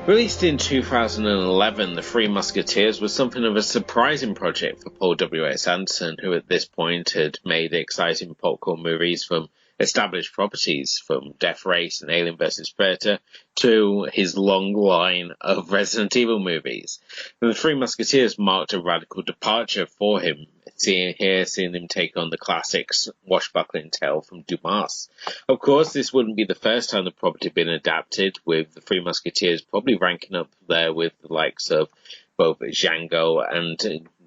Released in 2011, The Three Musketeers was something of a surprising project for Paul W.S. Anderson, who at this point had made exciting popcorn movies from established properties, from Death Race and Alien vs. Predator to his long line of Resident Evil movies. And The Three Musketeers marked a radical departure for him, seeing him take on the classic swashbuckling tale from Dumas. Of course, this wouldn't be the first time the property had been adapted, with The Three Musketeers probably ranking up there with the likes of both Django and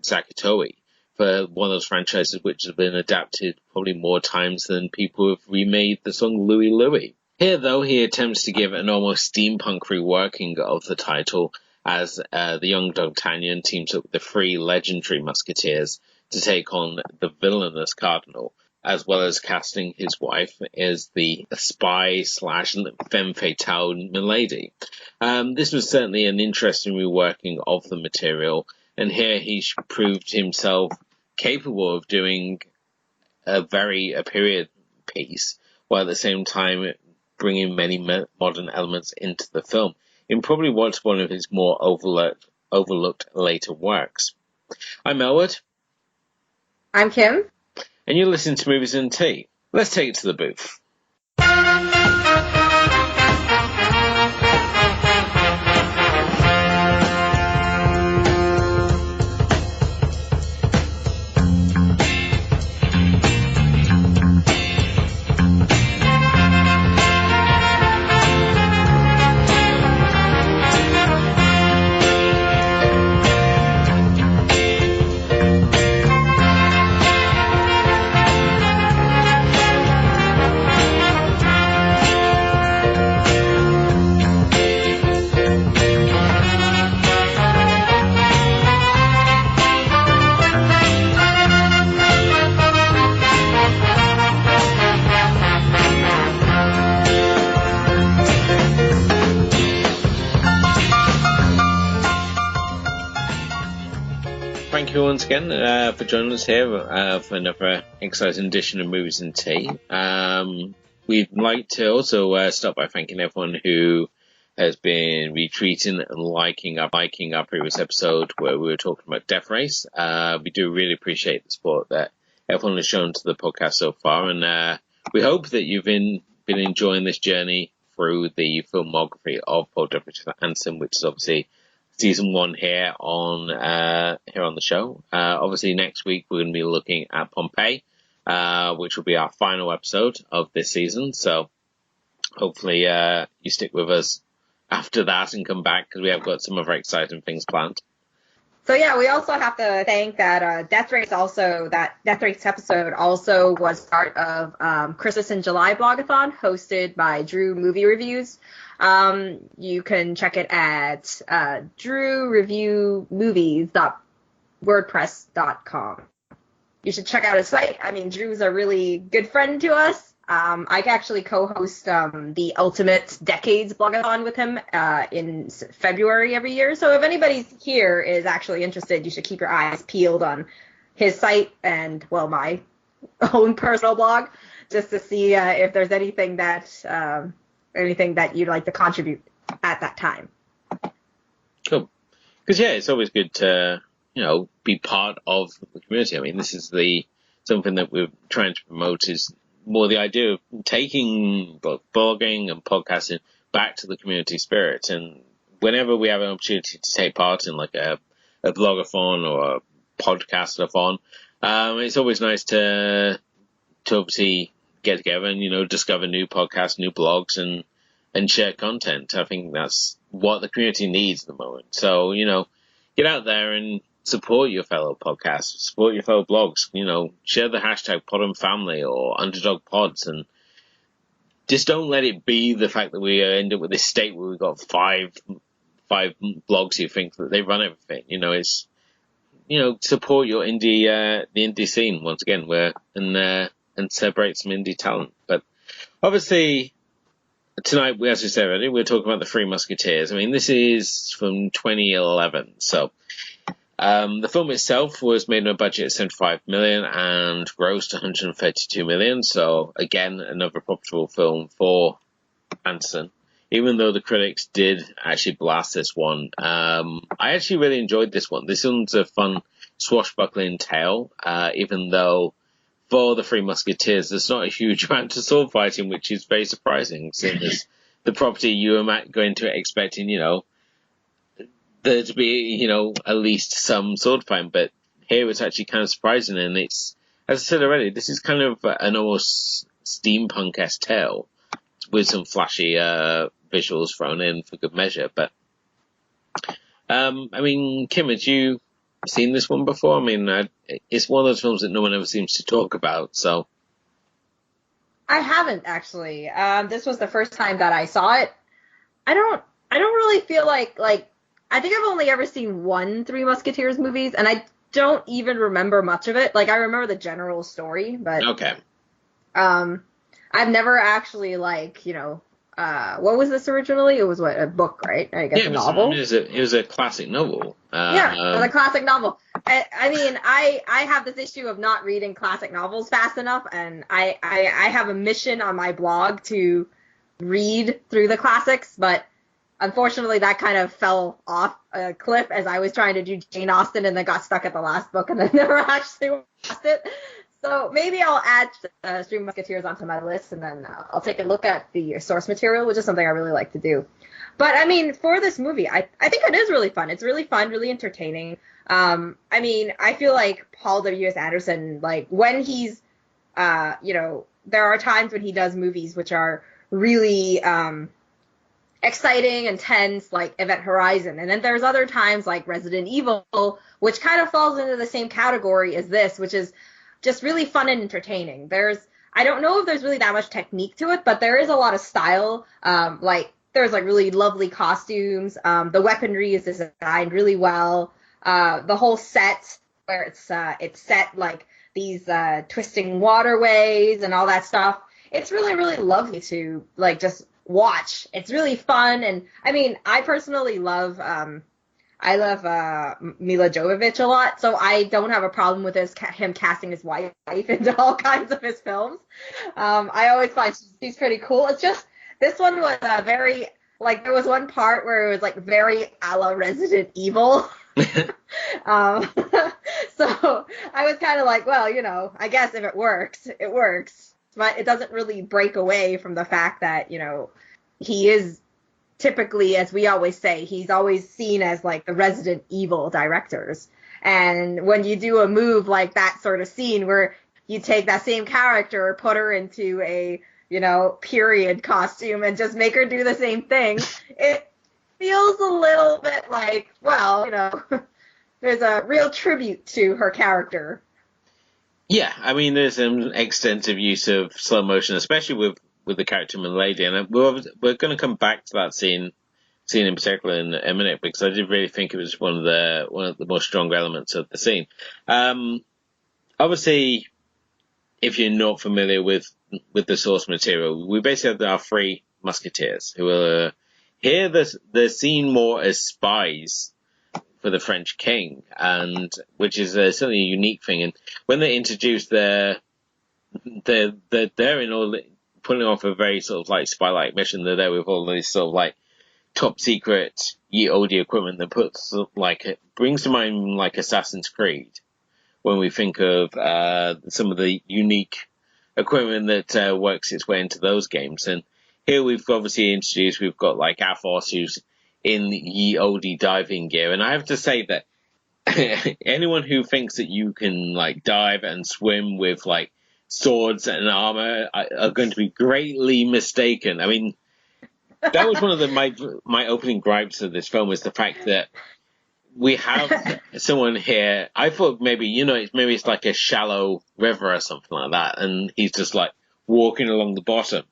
Zakatowi, for one of those franchises which have been adapted probably more times than people have remade the song Louie Louie. Here, though, he attempts to give an almost steampunk reworking of the title as the young D'Artagnan teams up with the three legendary Musketeers to take on the villainous Cardinal, as well as casting his wife as the spy slash femme fatale milady. This was certainly an interesting reworking of the material, and here he proved himself capable of doing a period piece, while at the same time bringing many modern elements into the film, in probably what's one of his more overlooked later works. I'm Elwood. I'm Kim. And you're listening to Movies and Tea. Let's take it to the booth. Thank you once again for joining us here for another exciting edition of Movies and Tea. We'd like to also start by thanking everyone who has been retweeting and liking our previous episode where we were talking about Death Race. We do really appreciate the support that everyone has shown to the podcast so far, and we hope that you've been enjoying this journey through the filmography of Paul W.S. Anderson, which is obviously Season 1 here on the show. Obviously, next week we're going to be looking at Pompeii, which will be our final episode of this season. So hopefully you stick with us after that and come back, because we have got some other exciting things planned. So yeah, we also have to thank that Death Race episode also was part of Christmas in July blogathon hosted by Drew Movie Reviews. You can check it at drewreviewmovies.wordpress.com. You should check out his site. I mean, Drew's a really good friend to us. I actually co-host the Ultimate Decades blogathon with him in February every year. So if anybody here is actually interested, you should keep your eyes peeled on his site and, well, my own personal blog, just to see if there's anything that you'd like to contribute at that time. Cool. Because, yeah, it's always good to, be part of the community. I mean, this is something that we're trying to promote is more the idea of taking both blogging and podcasting back to the community spirit. And whenever we have an opportunity to take part in like a blogathon or a podcastathon, it's always nice to obviously get together and, discover new podcasts, new blogs, and share content. I think that's what the community needs at the moment. So, get out there and support your fellow podcasts, support your fellow blogs, share the hashtag PodandFamily or Underdog Pods, and just don't let it be the fact that we end up with this state where we've got five blogs who think that they run everything. It's, support your the indie scene once again, and celebrate some indie talent. But obviously, tonight, as we said earlier, we're talking about The Three Musketeers. I mean, this is from 2011, so the film itself was made on a budget of $75 million and grossed $132 million. So again, another profitable film for Anderson. even though the critics did actually blast this one, I actually really enjoyed this one. This one's a fun swashbuckling tale, even though for the Three Musketeers, there's not a huge amount of sword fighting, which is very surprising, seeing as the property you are going to expecting, there to be, at least some sword fighting, but here it's actually kind of surprising, and it's, as I said already, this is kind of an almost steampunk-esque tale with some flashy visuals thrown in for good measure. But Kim, had you seen this one before? It's one of those films that no one ever seems to talk about. So I haven't actually. This was the first time that I saw it. I don't really feel like I think I've only ever seen one Three Musketeers movies, and I don't even remember much of it. Like, I remember the general story, but okay. I've never actually what was this originally? It was a book, right? I guess a novel. It was a classic novel. A classic novel. I have this issue of not reading classic novels fast enough, and I have a mission on my blog to read through the classics, but unfortunately that kind of fell off a cliff as I was trying to do Jane Austen and then got stuck at the last book and then never actually watched it. So maybe I'll add Three Musketeers onto my list, and then I'll take a look at the source material, which is something I really like to do. But, for this movie, I think it is really fun. It's really fun, really entertaining. I feel like Paul W.S. Anderson, when he's, there are times when he does movies which are really exciting, intense, like Event Horizon. And then there's other times like Resident Evil, which kind of falls into the same category as this, which is just really fun and entertaining. I don't know if there's really that much technique to it, but there is a lot of style. There's really lovely costumes. The weaponry is designed really well. The whole set where it's set like these twisting waterways and all that stuff. It's really, really lovely to just watch. It's really fun. And I personally love Mila Jovovich a lot, so I don't have a problem with him casting his wife into all kinds of his films. I always find she's pretty cool. It's just, this one was very, there was one part where it was very a la Resident Evil. So I was kind of well, I guess if it works, it works. But it doesn't really break away from the fact that, he is typically, as we always say, he's always seen as the Resident Evil directors. And when you do a move like that sort of scene where you take that same character, put her into a, period costume and just make her do the same thing, it feels a little bit there's a real tribute to her character. Yeah, there's an extensive use of slow motion, especially with the character Milady, and we're going to come back to that scene in particular in a minute, because I did really think it was one of the most strong elements of the scene. Obviously, if you're not familiar with the source material, we basically have our three musketeers who are here. They're seen more as spies for the French king, and which is certainly a unique thing. And when they introduce they're in all pulling off a very sort of spy-like mission. They're there with all these sort of top secret ye olde equipment that puts brings to mind Assassin's Creed when we think of some of the unique equipment that works its way into those games. And here we've obviously introduced, we've got Athos, who's in ye olde diving gear, and I have to say that anyone who thinks that you can dive and swim with swords and armor are going to be greatly mistaken. That was one of my opening gripes of this film, was the fact that we have someone here. I thought maybe it's a shallow river or something like that, and he's just walking along the bottom.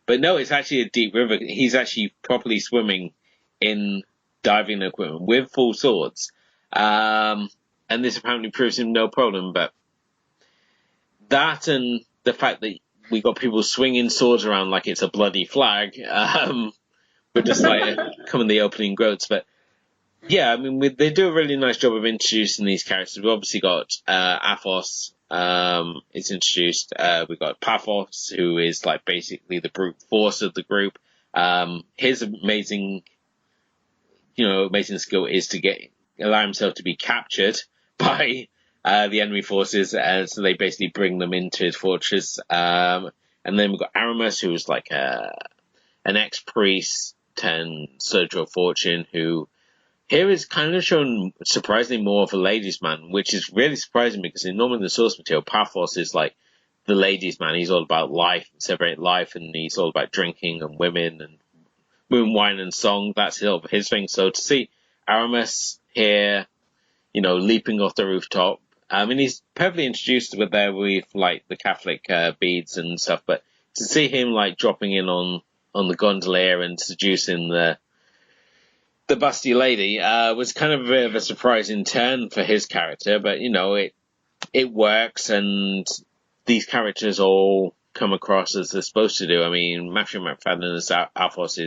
But no, it's actually a deep river. He's actually properly swimming in diving equipment with full swords. And this apparently proves him no problem, but that and the fact that we got people swinging swords around like it's a bloody flag, but just come in the opening quotes. But yeah, they do a really nice job of introducing these characters. We've obviously got Athos is introduced. We've got Paphos, who is basically the brute force of the group. His amazing skill is to allow himself to be captured by the enemy forces, so they basically bring them into his fortress. And then we've got Aramis, who's like an ex-priest turned soldier of fortune, who here is kind of shown surprisingly more of a ladies' man, which is really surprising because normally in the source material, Paphos is like the ladies' man. He's all about life, celebrate life, and he's all about drinking and women and moon, wine, and song. That's sort of his thing. So to see Aramis here, leaping off the rooftop, I mean, he's perfectly introduced with like the Catholic beads and stuff, but to see him like dropping in on the gondolier and seducing the busty lady was kind of a bit of a surprising turn for his character, but it works, and these characters all come across as they're supposed to do. I mean, Matthew McFadden as Athos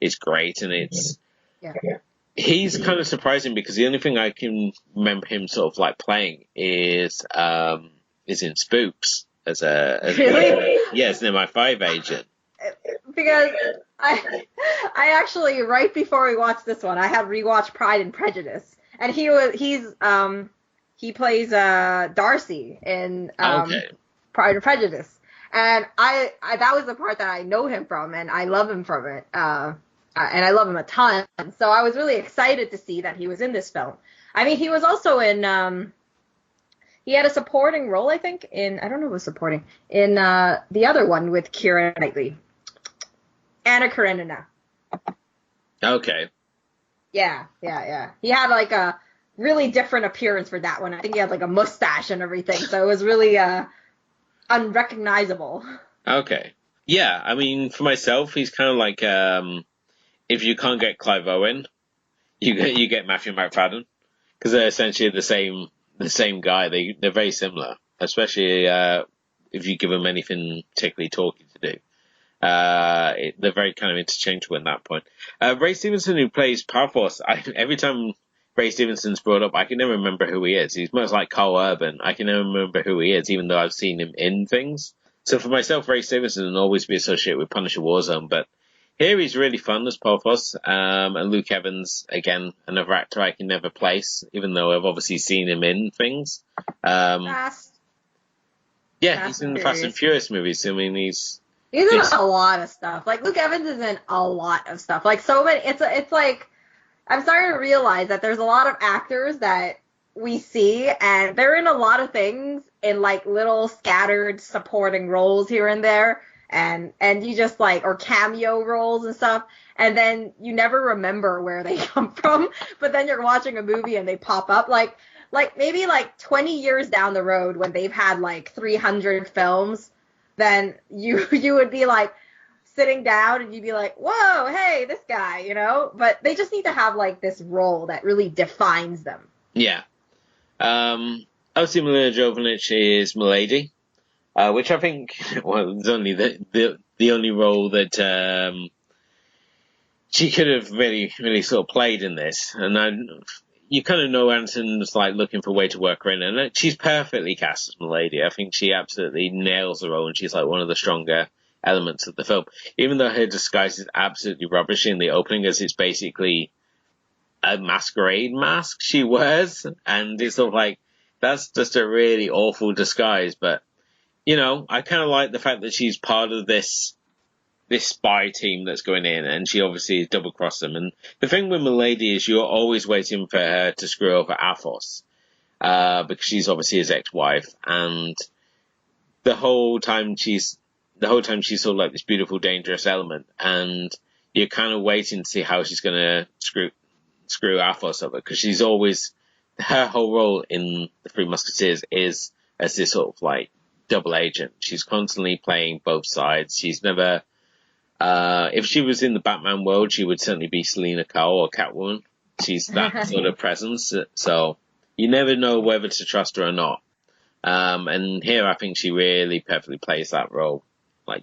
is great, and he's kind of surprising because the only thing I can remember him sort of like playing is in Spooks as an MI5 agent. Because I actually, right before we watched this one, I had rewatched Pride and Prejudice, and he plays Darcy in Pride and Prejudice, and I that was the part that I know him from, and I love him from it, and I love him a ton. So I was really excited to see that he was in this film. I mean, he was also in he had a supporting role, I think, in I don't know if it was supporting in the other one with Keira Knightley. Anna Karenina. Okay. Yeah. He had like a really different appearance for that one. I think he had like a mustache and everything, so it was really unrecognizable. Okay. Yeah, I mean, for myself, he's kind of like if you can't get Clive Owen, you get Matthew McFadden, because they're essentially the same guy. They're very similar, especially if you give them anything particularly talky to do. They're very kind of interchangeable in that point. Ray Stevenson, who plays Paphos, every time Ray Stevenson's brought up, I can never remember who he is. He's much like Carl Urban. I can never remember who he is, even though I've seen him in things. So for myself, Ray Stevenson will always be associated with Punisher Warzone, but here he's really fun as Paphos. And Luke Evans, again, another actor I can never place, even though I've obviously seen him in things. He's in the Fast and Furious movies. I mean, he's in a lot of stuff. Like, Luke Evans is in a lot of stuff. Like, so many. It's like, I'm starting to realize that there's a lot of actors that we see, and they're in a lot of things in, like, little scattered supporting roles here and there. And you just, like, or cameo roles and stuff. And then you never remember where they come from. But then you're watching a movie and they pop up. Like maybe, 20 years down the road when they've had, 300 films, then you would be like sitting down and you'd be like, whoa, hey, this guy, but they just need to have this role that really defines them. Yeah. Obviously Milena Jovovich is Milady, which I think, is only the only role that she could have really, really sort of played in this. And you kind of know Anderson's looking for a way to work her in, and she's perfectly cast as Milady. I think she absolutely nails the role, and she's one of the stronger elements of the film. Even though her disguise is absolutely rubbish in the opening, as it's basically a masquerade mask she wears, and it's sort of that's just a really awful disguise. But I kind of like the fact that she's part of this spy team that's going in, and she obviously double-crossed them. And the thing with Milady is you're always waiting for her to screw over Athos, because she's obviously his ex-wife, and the whole time she's sort of this beautiful, dangerous element, and you're kind of waiting to see how she's going to screw Athos over, because she's always, her whole role in the Three Musketeers is as this sort of double agent. She's constantly playing both sides. She's never, if she was in the Batman world, she would certainly be Selena Kyle or Catwoman. She's that sort of presence. So you never know whether to trust her or not. And here I think she really perfectly plays that role,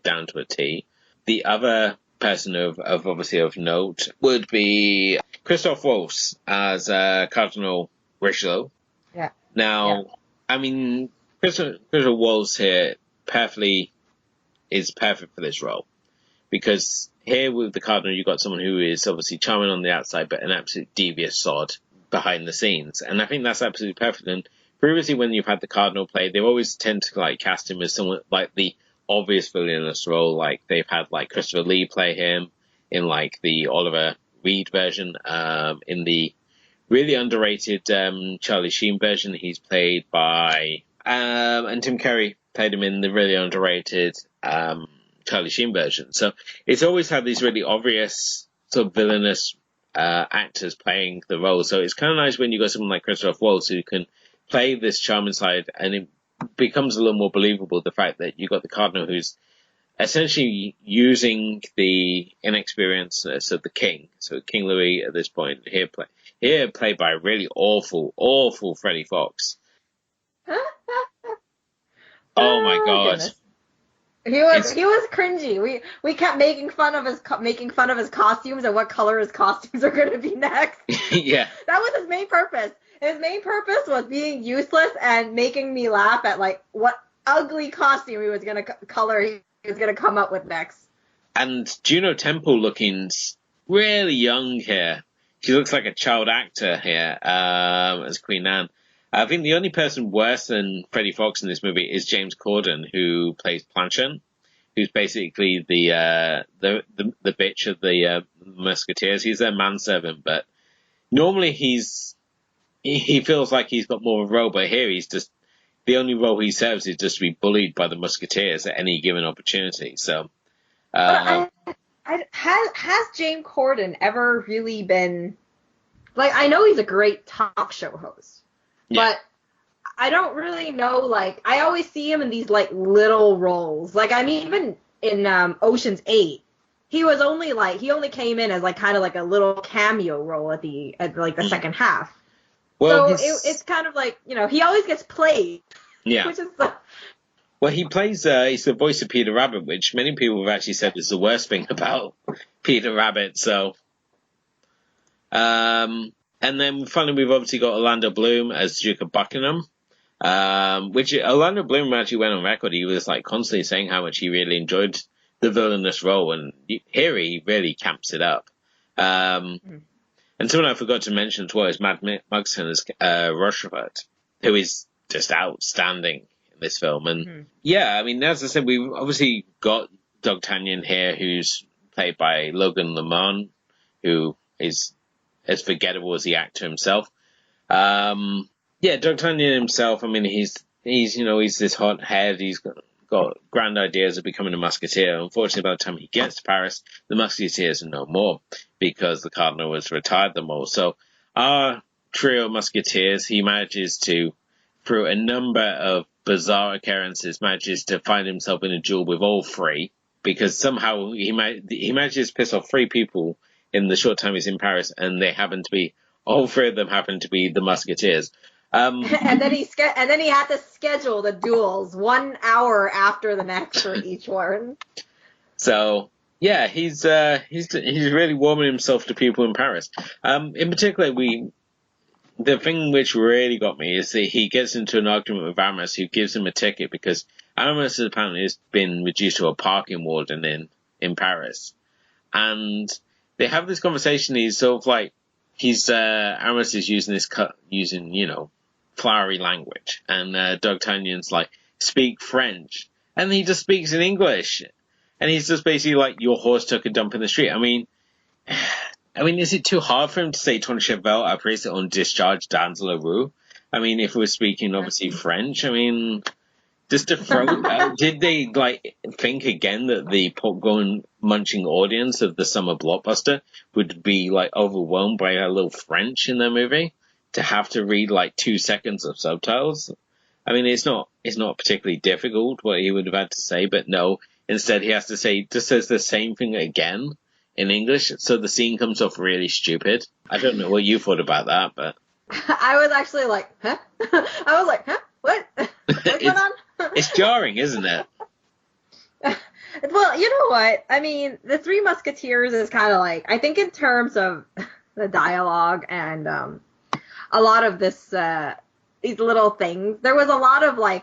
down to a T. The other person of obviously of note would be Christoph Waltz as Cardinal Richelieu. Yeah. Now, I mean, Christoph Waltz here is perfect for this role. Because here with the Cardinal, you've got someone who is obviously charming on the outside, but an absolute devious sod behind the scenes. And I think that's absolutely perfect. And previously, when you've had the Cardinal play, they always tend to like cast him as someone like the obvious villainous role. Like they've had like Christopher Lee play him in like the Oliver Reed version. In the really underrated Charlie Sheen version, he's played by and Tim Curry played him in the really underrated Charlie Sheen version. So it's always had these really obvious sort of villainous actors playing the role. So it's kind of nice when you got someone like Christoph Waltz who can play this charming side, and it becomes a little more believable, the fact that you got the Cardinal who's essentially using the inexperienceness of the King. So King Louis at this point here played by a really awful Freddie Fox. Oh my god. Goodness. He was cringy. We kept making fun of his costumes and what color his costumes are going to be next. Yeah. That was his main purpose. His main purpose was being useless and making me laugh at like what ugly costume he was going to color he was going to come up with next. And Juno Temple looking really young here. She looks like a child actor here as Queen Anne. I think the only person worse than Freddie Fox in this movie is James Corden, who plays Planchette, who's basically the bitch of the Musketeers. He's their manservant, but normally he feels like he's got more of a role, but here he's just the only role he serves is just to be bullied by the Musketeers at any given opportunity. So, has James Corden ever really been like? I know he's a great talk show host. yeah. But I don't really know, like, I always see him in these, like, little roles. Like, I mean, even in Ocean's 8, he only came in as, like, kind of like a little cameo role at the second half. Well, so it's kind of like, you know, he always gets played. Yeah. Which is Well, he plays, he's the voice of Peter Rabbit, which many people have actually said is the worst thing about Peter Rabbit, so... And then finally, we've obviously got Orlando Bloom as Duke of Buckingham, which Orlando Bloom actually went on record. He was like constantly saying how much he really enjoyed the villainous role, and here he really camps it up. And someone I forgot to mention as well is Matt Mugson as Rochefort, who is just outstanding in this film. And yeah, I mean, as I said, we've obviously got D'Artagnan here, who's played by Logan Lerman, who is as forgettable as the actor himself. D'Artagnan himself, I mean, he's this hot head, he's got grand ideas of becoming a musketeer. Unfortunately, by the time he gets to Paris, the musketeers are no more, because the Cardinal has retired them all. So our trio of musketeers, he manages to, through a number of bizarre occurrences, manages to find himself in a duel with all three, because somehow he manages to piss off three people in the short time he's in Paris, and all three of them happen to be the Musketeers. and then he had to schedule the duels 1 hour after the next for each one. So yeah, he's really warming himself to people in Paris. In particular, the thing which really got me is that he gets into an argument with Aramis, who gives him a ticket because Aramis apparently has been reduced to a parking warden in Paris, and they have this conversation. He's sort of like, Aramis is using flowery language. And D'Artagnan's like, speak French. And he just speaks in English. And he's just basically like, your horse took a dump in the street. I mean, is it too hard for him to say, ton cheval après on discharge dans la rue? I mean, if we're speaking obviously French, I mean... Just to throw did they think again that the popcorn munching audience of the summer blockbuster would be overwhelmed by a little French in their movie to have to read 2 seconds of subtitles? I mean, it's not particularly difficult what he would have had to say, but no, instead he has to says the same thing again in English, so the scene comes off really stupid. I don't know what you thought about that, but I was actually like, huh? I was like, huh? What? What's going on? It's jarring, isn't it? Well, you know what? I mean, The Three Musketeers is kind of like, I think in terms of the dialogue and a lot of these little things, there was a lot of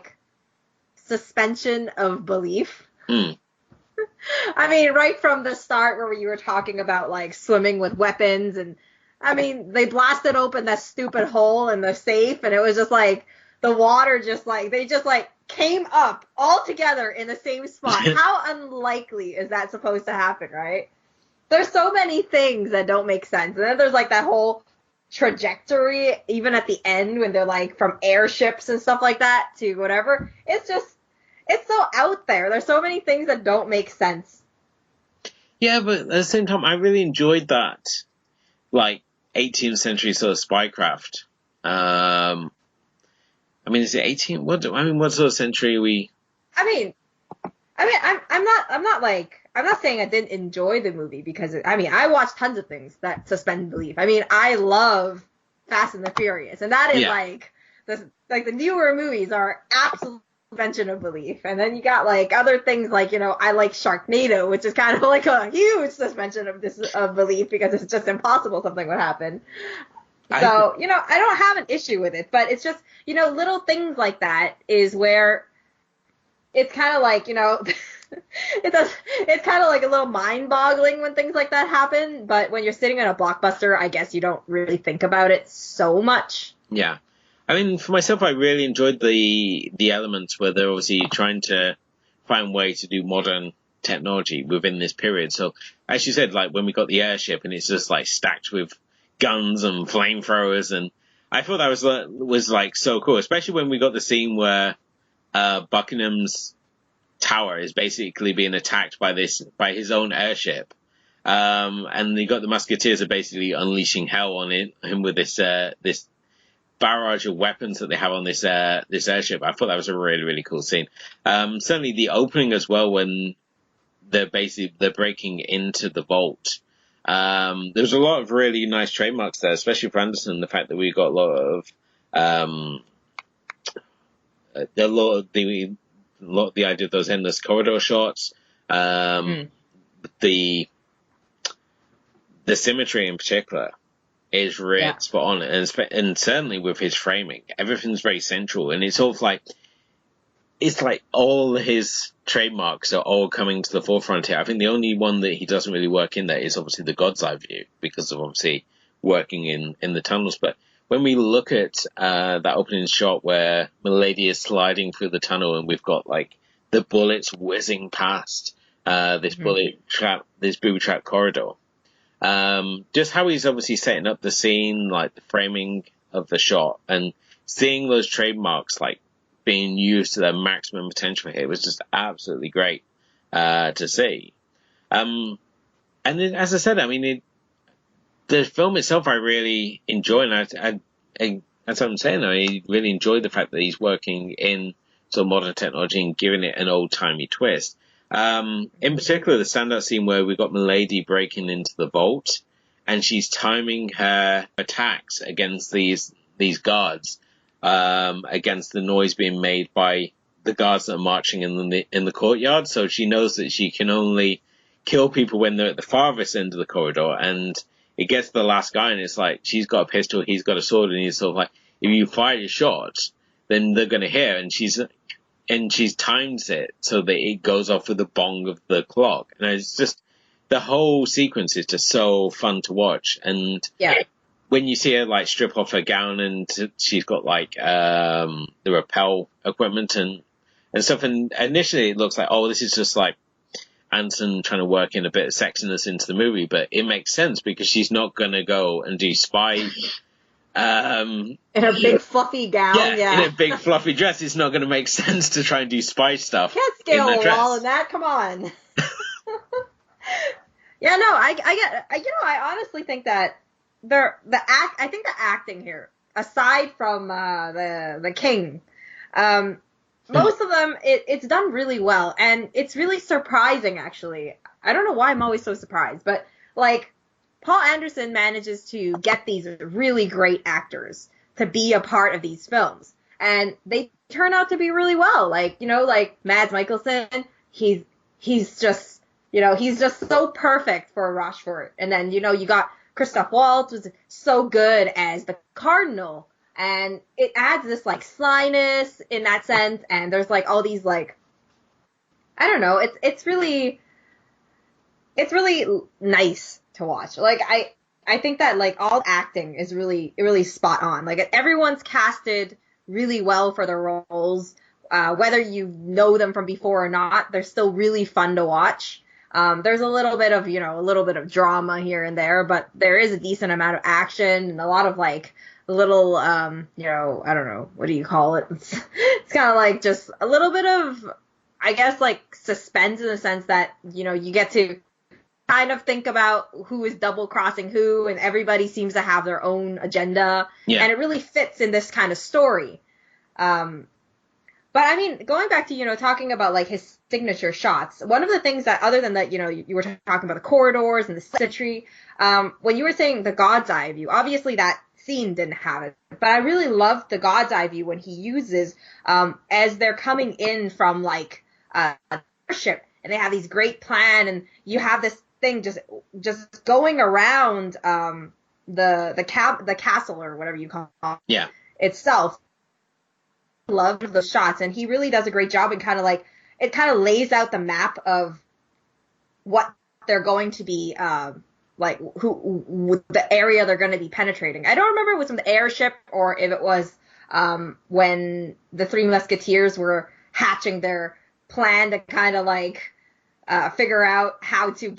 suspension of belief. I mean, right from the start where you were talking about like swimming with weapons, and I mean, they blasted open that stupid hole in the safe, and it was just like the water just like they just like came up all together in the same spot. How unlikely is that supposed to happen, right? There's so many things that don't make sense. And then there's like that whole trajectory, even at the end when they're like from airships and stuff like that to whatever. It's just, it's so out there. There's so many things that don't make sense. Yeah, but at the same time, I really enjoyed that, like, 18th century sort of spycraft. I mean, is it 18? What sort of century are we? I'm not saying I didn't enjoy the movie because I watched tons of things that suspend belief. I mean, I love Fast and the Furious, and that is the newer movies are absolute suspension of belief. And then you got like other things like, I like Sharknado, which is kind of like a huge suspension of belief because it's just impossible something would happen. So, I don't have an issue with it, but it's just, little things like that is where it's kind of like, it's kind of like a little mind-boggling when things like that happen, but when you're sitting in a blockbuster, I guess you don't really think about it so much. Yeah. I mean, for myself, I really enjoyed the elements where they're obviously trying to find a way to do modern technology within this period. So, as you said, like when we got the airship and it's just like stacked with guns and flamethrowers, and I thought that was like so cool, especially when we got the scene where Buckingham's tower is basically being attacked by his own airship, and you got the Musketeers are basically unleashing hell on him with this barrage of weapons that they have on this airship. I thought that was a really, really cool scene. Certainly the opening as well, when they're breaking into the vault. There's a lot of really nice trademarks there, especially for Anderson. The fact that we got a lot of the idea of those endless corridor shots, the symmetry in particular is really spot on, and certainly with his framing, everything's very central, and it's sort of like all his trademarks are all coming to the forefront here. I think the only one that he doesn't really work in there is obviously the God's Eye view, because of obviously working in the tunnels. But when we look at that opening shot where Milady is sliding through the tunnel and we've got like the bullets whizzing past this booby trap corridor, just how he's obviously setting up the scene, like the framing of the shot, and seeing those trademarks like being used to their maximum potential here was just absolutely great to see. And then, as I said, I mean, the film itself I really enjoy, and as I'm saying, I really enjoyed the fact that he's working in sort of modern technology and giving it an old-timey twist. In particular, the standout scene where we got Milady breaking into the vault, and she's timing her attacks against these guards, against the noise being made by the guards that are marching in the courtyard. So she knows that she can only kill people when they're at the farthest end of the corridor, and it gets to the last guy, and it's like she's got a pistol, he's got a sword, and he's sort of like, if you fire your shot, then they're going to hear, and she's timed it so that it goes off with the bong of the clock. And it's just, the whole sequence is just so fun to watch. And when you see her like strip off her gown and she's got like the rappel equipment and stuff, and initially it looks like, oh, this is just like Anson trying to work in a bit of sexiness into the movie, but it makes sense because she's not going to go and do spy. In her big fluffy gown, in a big fluffy dress, it's not going to make sense to try and do spy stuff. Can't scale a wall in that. Come on. I honestly think that I think the acting here, aside from the king, most of them it's done really well, and it's really surprising actually. I don't know why I'm always so surprised, but like Paul Anderson manages to get these really great actors to be a part of these films, and they turn out to be really well. Like, like Mads Mikkelsen, he's just so perfect for Rochefort. And then, you got Christoph Waltz was so good as the Cardinal, and it adds this like slyness in that sense. And there's like all these like, I don't know, it's really, it's really nice to watch. Like I think that like all acting is really spot on. Like everyone's casted really well for their roles. Whether you know them from before or not, they're still really fun to watch. There's a little bit of drama here and there, but there is a decent amount of action and a lot of like little, I don't know, what do you call it? It's kind of like just a little bit of, I guess, like suspense in the sense that, you get to kind of think about who is double crossing who, and everybody seems to have their own agenda. Yeah. And it really fits in this kind of story. But I mean, going back to, talking about like his signature shots, one of the things that, other than that, you were talking about the corridors and the symmetry, when you were saying the God's Eye view, obviously that scene didn't have it, but I really loved the God's Eye view when he uses, as they're coming in from like, a ship, and they have these great plan, and you have this thing just going around, the castle or whatever you call it itself. Loved the shots, and he really does a great job in kind of lays out the map of what they're going to be, like the area they're going to be penetrating. I don't remember if it was from the airship or if it was when the Three Musketeers were hatching their plan to kind of like figure out how to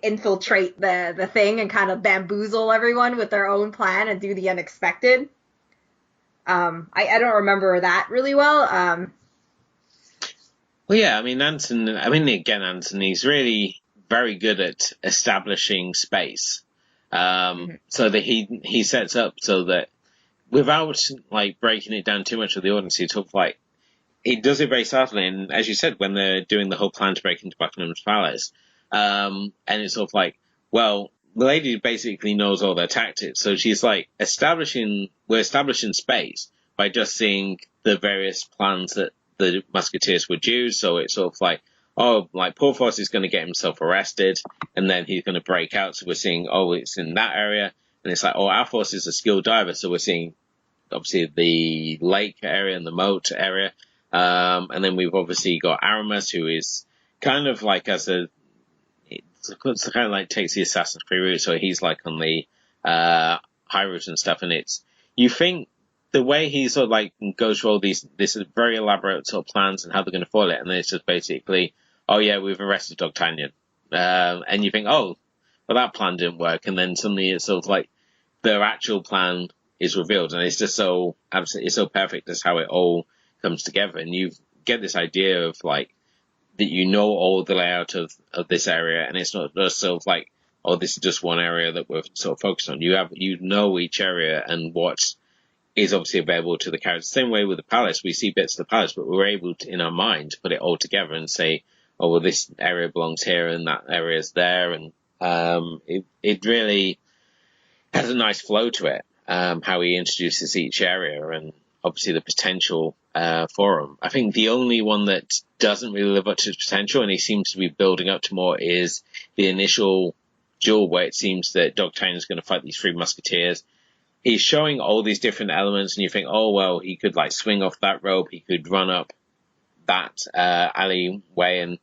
infiltrate the thing and kind of bamboozle everyone with their own plan and do the unexpected. I don't remember that really well. Well, yeah, I mean, Anthony's really very good at establishing space. So that he sets up so that without like breaking it down too much for the audience, he does it very subtly. And as you said, when they're doing the whole plan to break into Buckingham's Palace, and it's sort of like, well, the lady basically knows all their tactics. So she's like we're establishing space by just seeing the various plans that the Musketeers would use. So it's sort of like, Porthos is going to get himself arrested, and then he's going to break out. So we're seeing, it's in that area. And it's like, Athos is a skilled diver. So we're seeing, obviously, the lake area and the moat area. And then we've obviously got Aramis, who is kind of like takes the Assassin's Creed route, so he's like on the high route and stuff, and you think the way he sort of like goes through all this very elaborate sort of plans and how they're going to foil it, and then it's just basically, we've arrested D'Artagnan, and you think, that plan didn't work, and then suddenly it's sort of like their actual plan is revealed, and it's just so absolutely, it's so perfect as how it all comes together, and you get this idea of like that all the layout of this area, and it's not just sort of like, this is just one area that we're sort of focused on. You know each area and what is obviously available to the characters. Same way with the palace, we see bits of the palace, but we're able to, in our mind, to put it all together and say, this area belongs here and that area is there, and it really has a nice flow to it. How he introduces each area and obviously the potential for him. I think the only one that doesn't really live up to his potential, and he seems to be building up to more, is the initial duel where it seems that D'Artagnan is going to fight these Three Musketeers. He's showing all these different elements, and you think, he could like swing off that rope, he could run up that alleyway, and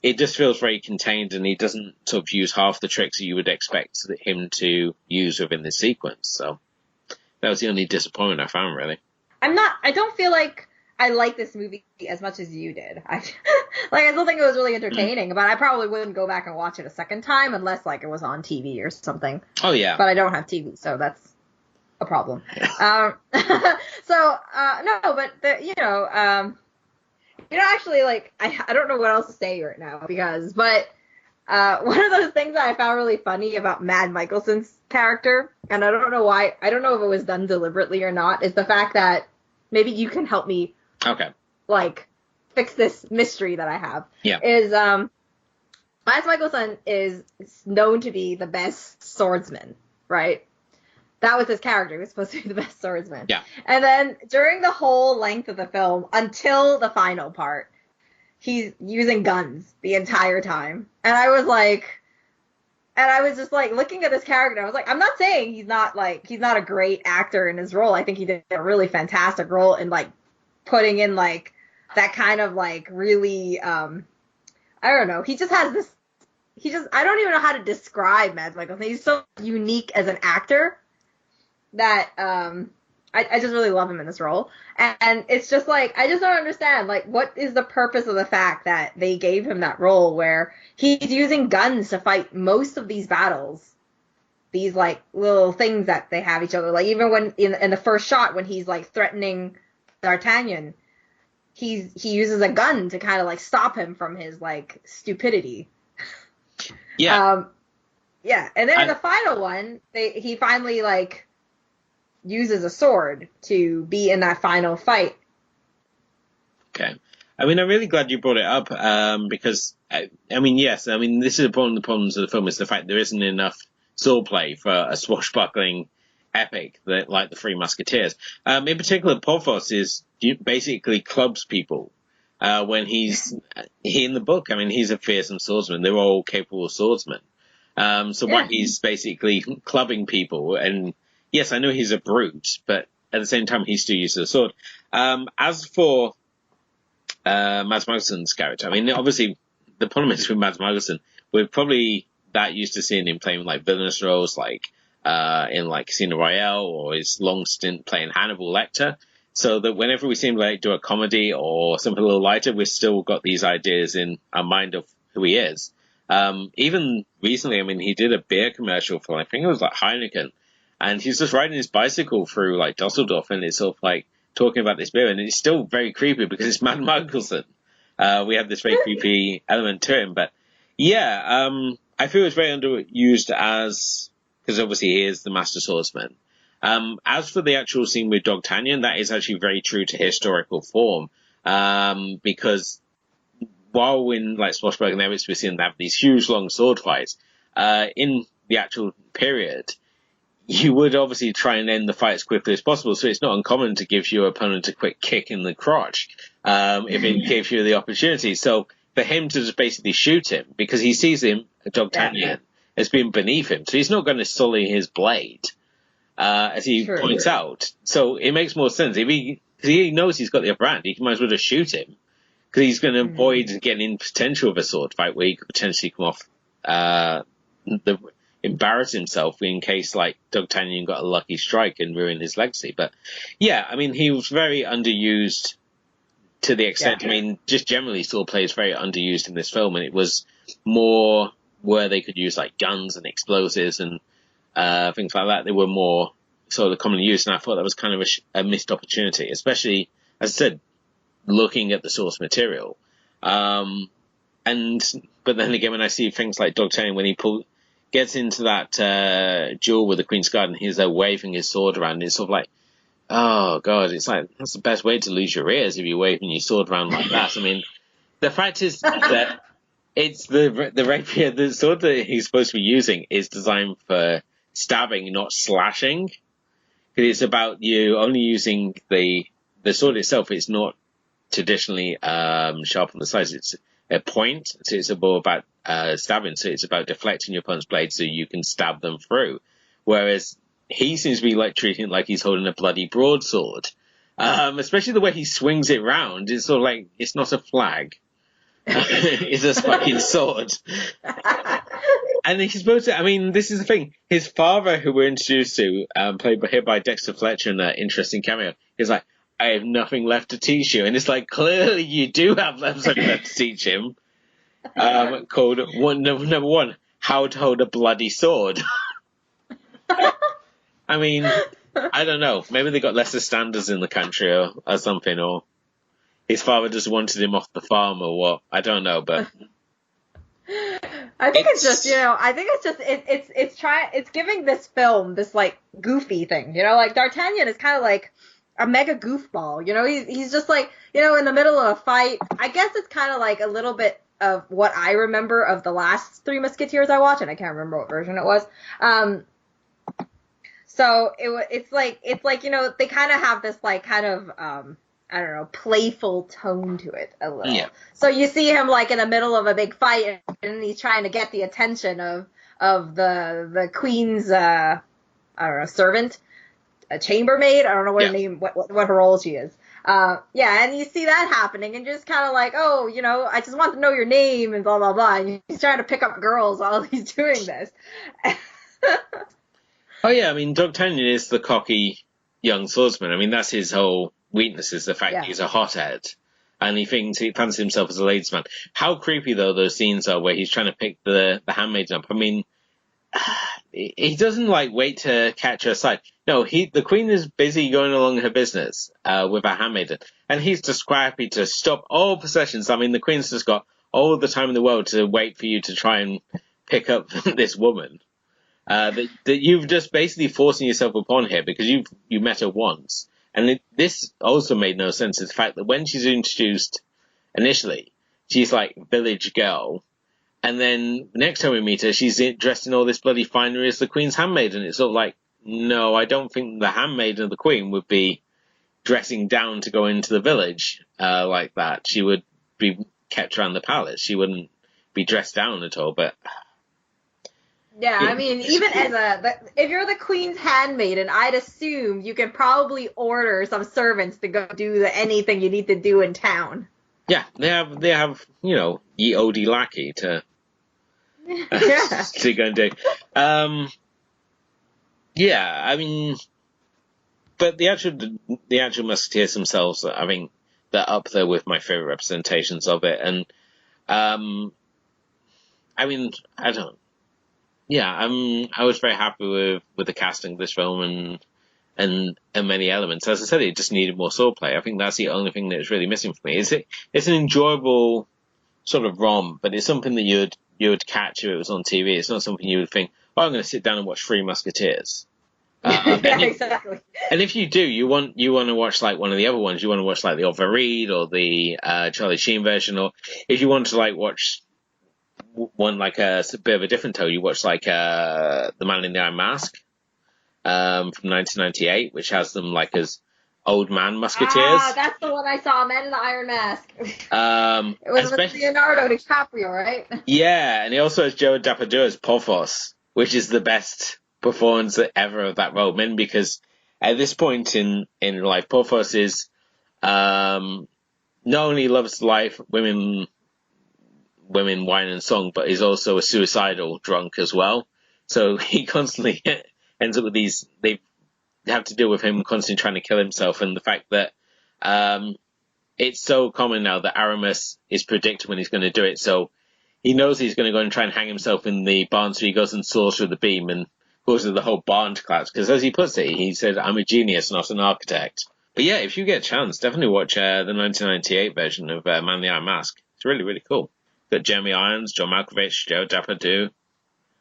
it just feels very contained, and he doesn't sort of use half the tricks that you would expect him to use within this sequence. So that was the only disappointment I found, really. I don't feel like I like this movie as much as you did. I still think it was really entertaining, but I probably wouldn't go back and watch it a second time unless like it was on TV or something. Oh yeah. But I don't have TV, so that's a problem. No, but actually, like, I don't know what else to say right now one of those things that I found really funny about Mad Michelson's character, and I don't know why, I don't know if it was done deliberately or not, is the fact that maybe you can help me, like, fix this mystery that I have. Yeah. Is, Mads Mikkelsen is known to be the best swordsman, right? That was his character. He was supposed to be the best swordsman. Yeah. And then during the whole length of the film, until the final part, he's using guns the entire time. And I was just like looking at this character. I was like, I'm not saying he's not a great actor in his role. I think he did a really fantastic role in like putting in like that kind of like really I don't know. He just has this. I don't even know how to describe Mads Mikkelsen. He's so unique as an actor that I just really love him in this role. And it's just like, I just don't understand, like, what is the purpose of the fact that they gave him that role where he's using guns to fight most of these battles? These, like, little things that they have each other. Like, even when, in the first shot, when he's, like, threatening D'Artagnan, he uses a gun to kind of, like, stop him from his, like, stupidity. Yeah. Yeah. And then in the final one, he finally, like, uses a sword to be in that final fight. Okay. I mean, I'm really glad you brought it up, because, I mean, yes, I mean, this is one of the problems of the film, is the fact there isn't enough swordplay for a swashbuckling epic like the Three Musketeers. In particular, Porthos basically clubs people. When he in the book, I mean, he's a fearsome swordsman. They're all capable swordsmen. When he's basically clubbing people, and yes, I know he's a brute, but at the same time, he still uses a sword. As for Mads Mikkelsen's character, I mean, obviously, the problem is with Mads Mikkelsen, we're probably that used to seeing him playing like villainous roles, like in like Casino Royale, or his long stint playing Hannibal Lecter. So that whenever we see him like do a comedy or something a little lighter, we've still got these ideas in our mind of who he is. Even recently, I mean, he did a beer commercial for, I think it was like Heineken, and he's just riding his bicycle through like Dusseldorf, and it's sort of like talking about this beer, and it's still very creepy because it's Mads Mikkelsen. We have this very creepy element to him, but yeah, I feel it's very underused because obviously he is the master swordsman. As for the actual scene with D'Artagnan, that is actually very true to historical form, because while in like swashbuckling epics we see them have these huge long sword fights, in the actual period, you would obviously try and end the fight as quickly as possible, so it's not uncommon to give your opponent a quick kick in the crotch, if it gives you the opportunity. So for him to just basically shoot him, because he sees him, D'Artagnan, as being beneath him, so he's not going to sully his blade, as he points out. So it makes more sense. If he knows he's got the upper hand, he might as well just shoot him, because he's going to avoid getting in potential of a sword fight where he could potentially come off, embarrass himself in case like D'Artagnan got a lucky strike and ruin his legacy. But yeah, I mean, he was very underused to the extent, I mean, just generally swordplay is very underused in this film, and it was more where they could use like guns and explosives and things like that. They were more sort of commonly used, and I thought that was kind of a missed opportunity, especially, as I said, looking at the source material. But then again, when I see things like D'Artagnan, when he gets into that duel with the Queen's Guard, and he's there waving his sword around, and it's sort of like, oh god, it's like, that's the best way to lose your ears, if you're waving your sword around like that. I mean, the fact is that it's the rapier, the sword that he's supposed to be using is designed for stabbing, not slashing. Because it's about you only using the sword itself. It's not traditionally sharp on the sides. It's a point, so it's more about stabbing. So it's about deflecting your opponent's blade so you can stab them through. Whereas he seems to be like treating it like he's holding a bloody broadsword. Especially the way he swings it round. It's sort of like, it's not a flag. It's a fucking sword. And he's supposed to, I mean, this is the thing. His father, who we're introduced to, played here by Dexter Fletcher in an interesting cameo, is like, I have nothing left to teach you. And it's like, clearly you do have something left to teach him. Called number one, how to hold a bloody sword. I mean, I don't know. Maybe they got lesser standards in the country or something, or his father just wanted him off the farm or what. I don't know, but I think it's just, it's giving this film this like goofy thing, like D'Artagnan is kind of like a mega goofball, he's just like, in the middle of a fight. I guess it's kind of like a little bit of what I remember of the last Three Musketeers I watched, and I can't remember what version it was. So it's like, they kind of have this like kind of, I don't know, playful tone to it a little. Yeah. So you see him like in the middle of a big fight, and he's trying to get the attention of the queen's, I don't know, servant, a chambermaid. I don't know what her name, what her role she is. Yeah, and you see that happening, and just kind of like, oh, I just want to know your name and blah blah blah. And he's trying to pick up girls while he's doing this. Oh yeah, I mean, D'Artagnan is the cocky young swordsman. I mean, that's his whole weakness, is the fact that Yeah. he's a hothead. And he fancies himself as a ladies' man. How creepy, though, those scenes are where he's trying to pick the handmaiden up. I mean, he doesn't, wait to catch her side. No, the queen is busy going along her business with her handmaiden. And he's just quite happy to stop all possessions. I mean, the queen's just got all the time in the world to wait for you to try and pick up this woman. That you've just basically forcing yourself upon here because you met her once. And this also made no sense. Is the fact that when she's introduced initially, she's like village girl. And then the next time we meet her, she's dressed in all this bloody finery as the Queen's handmaiden. It's sort of like, no, I don't think the handmaiden of the Queen would be dressing down to go into the village like that. She would be kept around the palace. She wouldn't be dressed down at all. But yeah, I mean, even if you're the Queen's handmaiden, I'd assume you can probably order some servants to go do anything you need to do in town. Yeah, they have ye olde lackey to to go and do. Yeah, I mean, but the actual Musketeers themselves, I mean, they're up there with my favorite representations of it, and I mean, I don't. Yeah, I was very happy with the casting of this film and many elements. As I said, it just needed more swordplay. I think that's the only thing that is really missing for me. It's an enjoyable sort of rom, but it's something that you would catch if it was on TV. It's not something you would think, oh, I'm going to sit down and watch Three Musketeers. Exactly. And if you do, you want to watch like one of the other ones. You want to watch like the Oliver Reed or the Charlie Sheen version, or if you want to watch one like a bit of a different tone, you watch like The Man in the Iron Mask from 1998, which has them as old man musketeers. Ah, that's the one I saw, Man in the Iron Mask. It was with Leonardo DiCaprio, right? Yeah, and he also has Joe Dapper as Porthos, which is the best performance ever of that role. Men, because at this point in life, Porthos is not only loves life, women, wine and song, but he's also a suicidal drunk as well. So he constantly ends up with these. They have to deal with him constantly trying to kill himself, and the fact that it's so common now that Aramis is predicting when he's going to do it. So he knows he's going to go and try and hang himself in the barn, so he goes and saws through the beam and causes the whole barn to collapse. Because as he puts it, he said, "I'm a genius, not an architect." But yeah, if you get a chance, definitely watch the 1998 version of Man in the Iron Mask. It's really, really cool. Got Jeremy Irons, John Malkovich, Joe Dapper.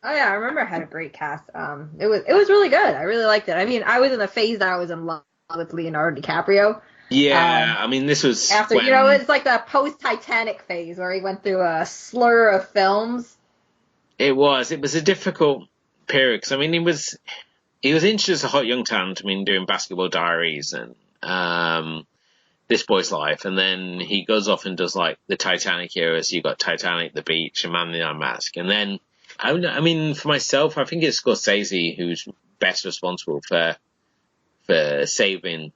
Oh yeah, I remember it had a great cast. It was really good. I really liked it. I mean, I was in a phase that I was in love with Leonardo DiCaprio. Yeah, I mean, this was after it's like the post-Titanic phase where he went through a slur of films. It was a difficult period because I mean, he was introduced as a hot young talent. I mean, doing Basketball Diaries and This Boy's Life, and then he goes off and does the Titanic era. So you got Titanic, The Beach, and Man in the Iron Mask, and then. I mean, for myself, I think it's Scorsese who's best responsible for saving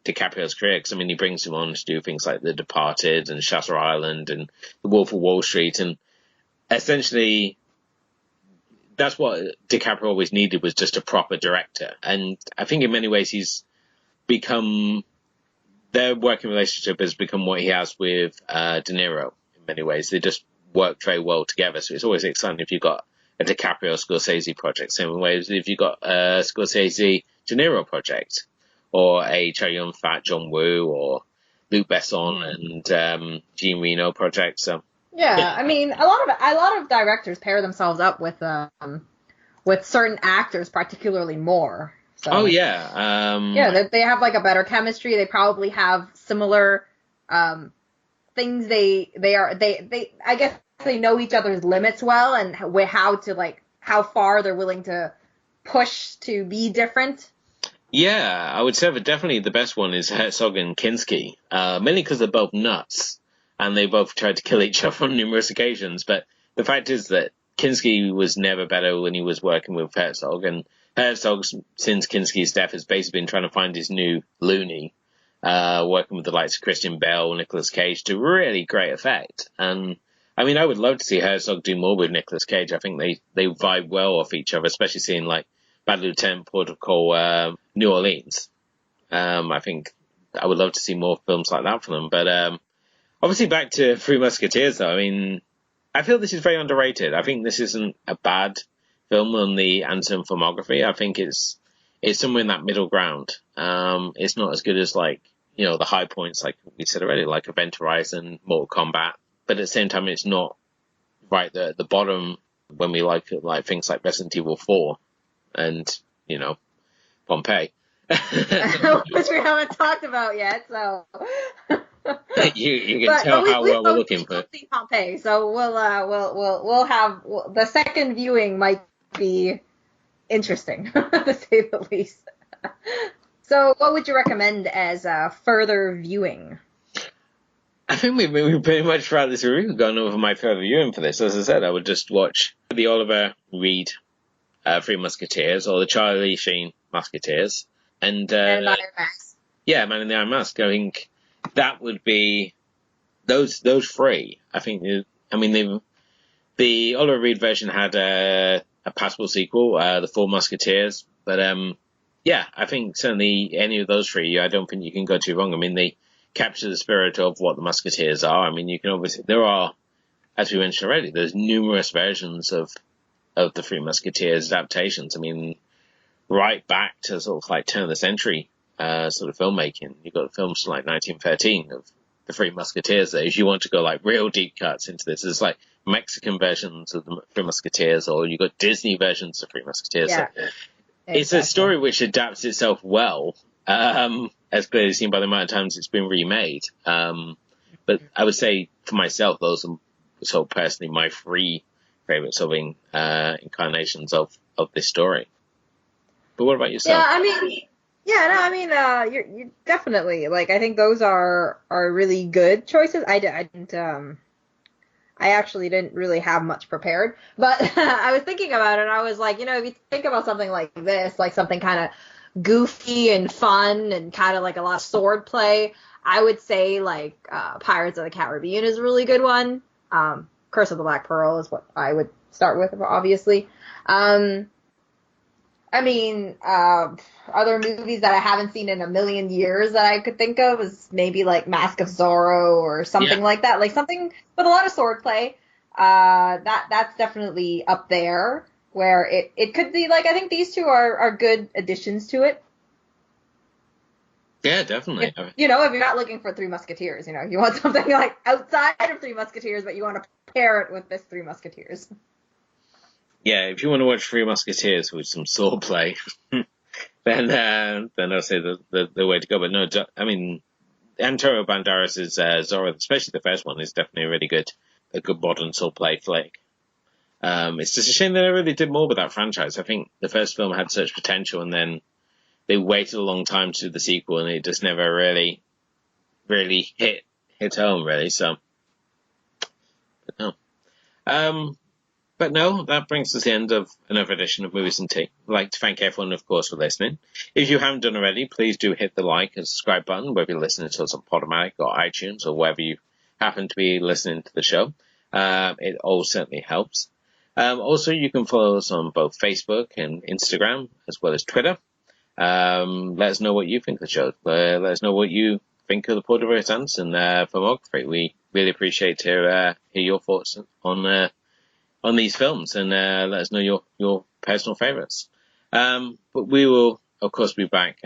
DiCaprio's career. Because I mean, he brings him on to do things like The Departed and Shutter Island and The Wolf of Wall Street, and essentially, that's what DiCaprio always needed, was just a proper director. And I think in many ways he's become, their working relationship has become what he has with De Niro. In many ways, they just work very well together. So it's always exciting if you've got a DiCaprio Scorsese project. Same way as if you've got a Scorsese De Niro project, or a Chow Yun-fat John Woo, or Luc Besson and Jean Reno project. So yeah, I mean, a lot of directors pair themselves up with certain actors, particularly more. So, oh yeah, they have a better chemistry. They probably have similar things. They I guess they know each other's limits well, and how far they're willing to push to be different. Yeah, I would say that definitely the best one is Herzog and Kinski, mainly because they're both nuts and they both tried to kill each other on numerous occasions. But the fact is that Kinski was never better when he was working with Herzog, and Herzog, since Kinski's death, has basically been trying to find his new Looney. working with the likes of Christian Bale, Nicolas Cage to really great effect. And I mean, I would love to see Herzog do more with Nicolas Cage. I think they vibe well off each other, especially seeing like Bad Lieutenant, Port of Call, New Orleans. I think I would love to see more films like that from them. But obviously back to Three Musketeers, though. I mean, I feel this is very underrated. I think this isn't a bad film on the Anson filmography. I think it's somewhere in that middle ground. It's not as good as like, you know, the high points, like we said already, like Event Horizon, Mortal Kombat. But at the same time, it's not right there at the bottom when we like things like Resident Evil 4 and, you know, Pompeii. Which we haven't talked about yet, so you can tell how well we're looking for. See Pompeii, so we'll have the second viewing might be interesting to say the least. So, what would you recommend as further viewing? I think we pretty much throughout this review gone over my further viewing for this. As I said, I would just watch the Oliver Reed Three Musketeers or the Charlie Sheen Musketeers. And Man in the Iron Mask. Yeah, Man in the Iron Mask. I think that would be those three. I think. I mean, the Oliver Reed version had a passable sequel, the Four Musketeers. But yeah, I think certainly any of those three, I don't think you can go too wrong. I mean, they capture the spirit of what the Musketeers are. I mean, you can obviously there are, as we mentioned already, there's numerous versions of the Three Musketeers adaptations. I mean, right back to sort of like turn of the century sort of filmmaking. You've got films from like 1913 of the Three Musketeers there. If you want to go like real deep cuts into this, there's like Mexican versions of the Three Musketeers, or you've got Disney versions of Three Musketeers. Yeah, so it's a story which adapts itself well, as clearly seen by the amount of times it's been remade. But I would say for myself, those are sort of personally my three favorite sort of incarnations of this story. But what about yourself? Yeah, I mean, you're definitely like I think those are really good choices. I actually didn't really have much prepared, but I was thinking about it and I was like, you know, if you think about something like this, like something kind of goofy and fun and kind of like a lot of sword play, I would say like Pirates of the Caribbean is a really good one. Curse of the Black Pearl is what I would start with, obviously. I mean, other movies that I haven't seen in a million years that I could think of is maybe like Mask of Zorro or something like that. Like something with a lot of sword play. That's definitely up there where it could be like, I think these two are good additions to it. Yeah, definitely. If you're not looking for Three Musketeers, you want something like outside of Three Musketeers, but you want to pair it with this Three Musketeers. Yeah, if you want to watch Three Musketeers with some sword play, then I'll say the way to go. But no, I mean, Antonio Banderas' Zorro, especially the first one, is definitely a good modern sword play flick. It's just a shame that they really did more with that franchise. I think the first film had such potential, and then they waited a long time to do the sequel, and it just never really hit home, really. So, but no. But no, that brings us to the end of another edition of Movies and Tea. I'd like to thank everyone, of course, for listening. If you haven't done already, please do hit the like and subscribe button, whether you're listening to us on Podomatic or iTunes or wherever you happen to be listening to the show. It all certainly helps. Also, you can follow us on both Facebook and Instagram, as well as Twitter. Let us know what you think of the show. Let us know what you think of the Paul W.S. filmography. We really appreciate to hear your thoughts on these films, and let us know your personal favorites. But we will, of course, be back